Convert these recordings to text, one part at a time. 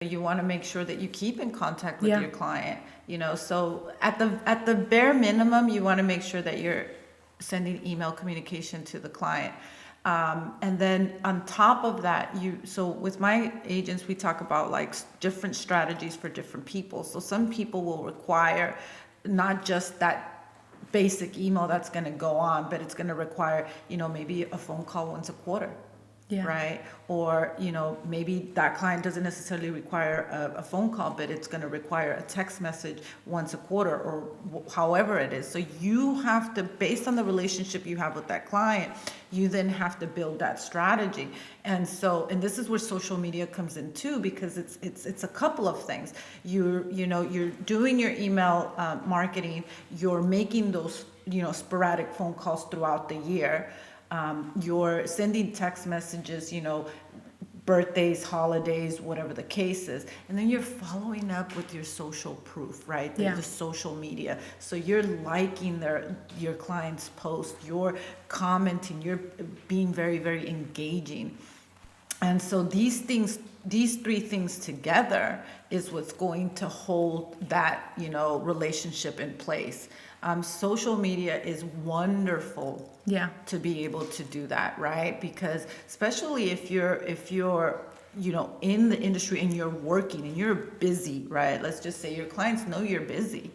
you want to make sure that you keep in contact with your client, so at the bare minimum, you want to make sure that you're sending email communication to the client. And then on top of that, so with my agents, we talk about like different strategies for different people. So some people will require not just that basic email that's going to go on, but it's going to require, maybe a phone call once a quarter. Yeah. Right. Or, maybe that client doesn't necessarily require a phone call, but it's going to require a text message once a quarter, or however it is. So you have to, based on the relationship you have with that client, you then have to build that strategy. And this is where social media comes in too, because it's a couple of things. You're doing your email marketing, you're making those, sporadic phone calls throughout the year. You're sending text messages, birthdays, holidays, whatever the case is. And then you're following up with your social proof, right? The social media. So you're liking your client's post, you're commenting, you're being very, very engaging. And so these three things together is what's going to hold that, relationship in place. Social media is wonderful to be able to do that, right? Because especially if you're in the industry and you're working and you're busy, right? Let's just say your clients know you're busy,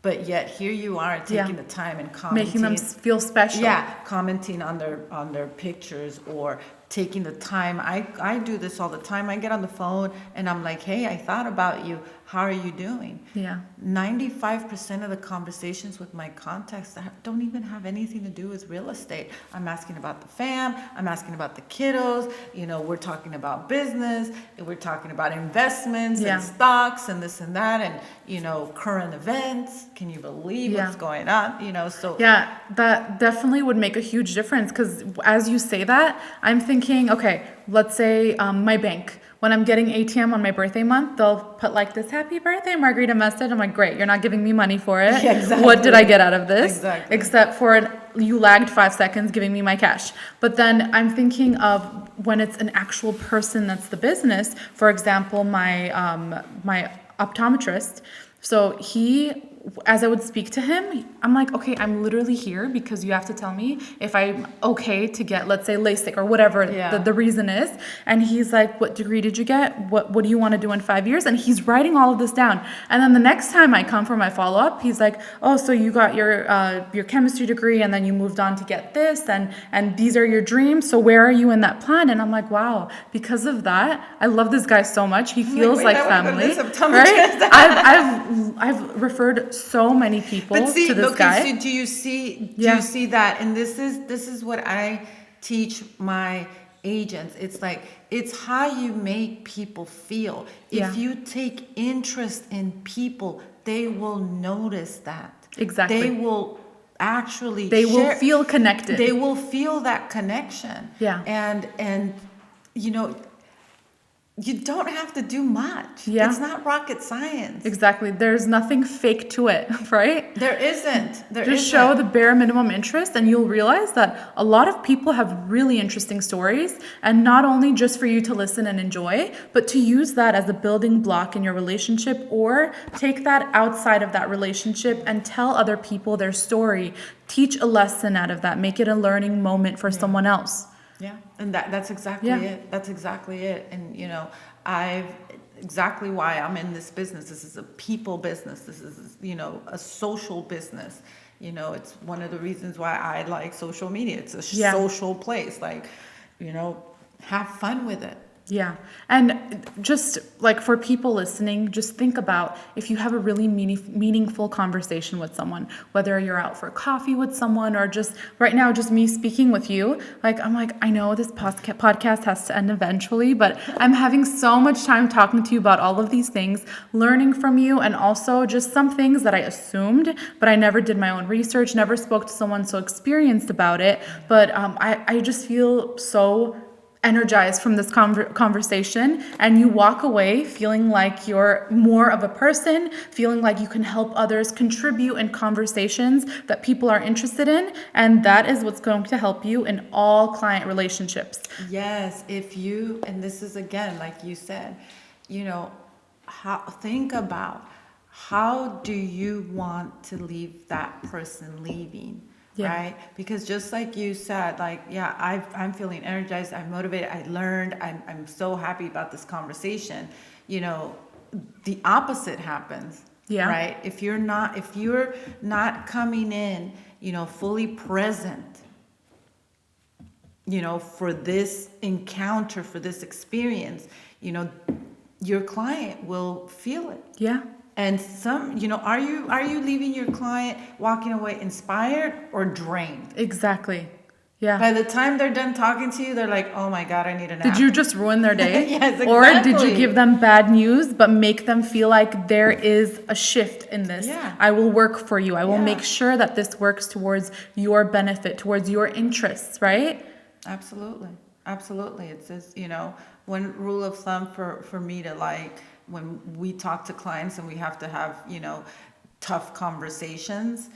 but yet here you are taking the time and commenting, making them feel special. Yeah, commenting on their pictures, or taking the time. I do this all the time. I get on the phone and I'm like, hey, I thought about you. How are you doing? Yeah. 95% of the conversations with my contacts don't even have anything to do with real estate. I'm asking about the fam. I'm asking about the kiddos. We're talking about business. We're talking about investments and stocks and this and that, and, current events. Can you believe what's going on? So. Yeah, that definitely would make a huge difference, because as you say that, I'm thinking, okay, let's say my bank. When I'm getting ATM on my birthday month, they'll put like this happy birthday Margarita message. I'm like, great, you're not giving me money for it. Yeah, exactly. What did I get out of this? Exactly. Except for you lagged 5 seconds giving me my cash. But then I'm thinking of when it's an actual person that's the business. For example, my optometrist. So as I would speak to him, I'm like, okay, I'm literally here because you have to tell me if I'm okay to get, let's say, LASIK or whatever the reason is. And he's like, what degree did you get? What do you want to do in 5 years? And he's writing all of this down. And then the next time I come for my follow-up, he's like, oh, so you got your chemistry degree and then you moved on to get this, and these are your dreams. So where are you in that plan? And I'm like, wow, because of that, I love this guy so much. He feels like family, right? I've referred so many people to this guy. So do you see that? And this is what I teach my agents. It's like, it's how you make people feel. If you take interest in people, they will notice that. Exactly. They will actually will feel connected. They will feel that connection. Yeah. And you don't have to do much. Yeah. It's not rocket science. Exactly. There's nothing fake to it, right? There isn't. Just show the bare minimum interest and you'll realize that a lot of people have really interesting stories, and not only just for you to listen and enjoy, but to use that as a building block in your relationship, or take that outside of that relationship and tell other people their story. Teach a lesson out of that. Make it a learning moment for someone else. Yeah, and that's exactly it. That's exactly it. And exactly why I'm in this business. This is a people business. This is, a social business. It's one of the reasons why I like social media. It's a social place. Like, have fun with it. Yeah. And just like for people listening, just think about if you have a really meaningful conversation with someone, whether you're out for coffee with someone or just right now, just me speaking with you. Like, I'm like, I know this podcast has to end eventually, but I'm having so much time talking to you about all of these things, learning from you, and also just some things that I assumed, but I never did my own research, never spoke to someone so experienced about it. But I just feel so energized from this conversation, and you walk away feeling like you're more of a person, feeling like you can help others, contribute in conversations that people are interested in, and that is what's going to help you in all client relationships. Yes, and this is again, like you said, think about how do you want to leave that person leaving, right? Because just like you said, like, yeah, I'm feeling energized, I'm motivated, I learned, I'm so happy about this conversation. The opposite happens, right? If you're not coming in, fully present, for this encounter, for this experience, your client will feel it. Yeah. And are you leaving your client walking away inspired or drained? Exactly. Yeah. By the time they're done talking to you, they're like, oh my God, I need a nap. Did you just ruin their day? Yes, exactly. Or did you give them bad news, but make them feel like there is a shift in this? Yeah. I will work for you. I will make sure that this works towards your benefit, towards your interests, right? Absolutely. Absolutely. It says, one rule of thumb for me to like, when we talk to clients and we have to have, tough conversations,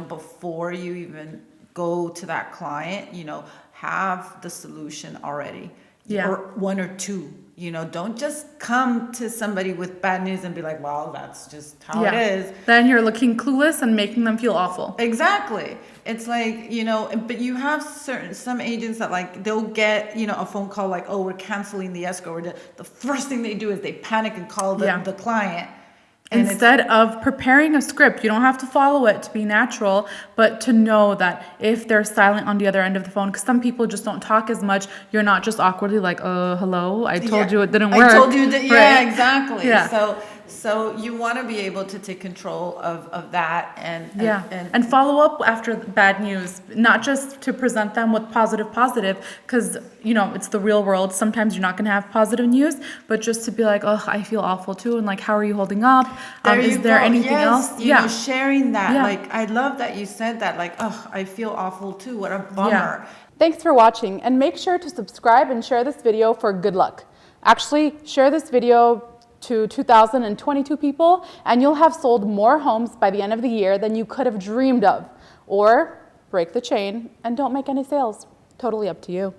before you even go to that client, have the solution already. Yeah. Or one or two, don't just come to somebody with bad news and be like, well, that's just how it is. Then you're looking clueless and making them feel awful. Exactly. It's like, but you have some agents that like, they'll get, a phone call like, oh, we're canceling the escrow. Or the first thing they do is they panic and call the client. And instead of preparing a script, you don't have to follow it to be natural, but to know that if they're silent on the other end of the phone, because some people just don't talk as much, you're not just awkwardly like, hello, I told you it didn't work. I told you that, right? Exactly. Yeah. So you want to be able to take control of that and follow up after bad news, not just to present them with positive, because, it's the real world. Sometimes you're not going to have positive news, but just to be like, oh, I feel awful too. And like, how are you holding up? Is there anything else? Sharing that. Like, I love that you said that. Like, oh, I feel awful too. What a bummer. Yeah. Thanks for watching, and make sure to subscribe and share this video for good luck. Actually, share this video to 2,022 people, and you'll have sold more homes by the end of the year than you could have dreamed of. Or break the chain and don't make any sales. Totally up to you.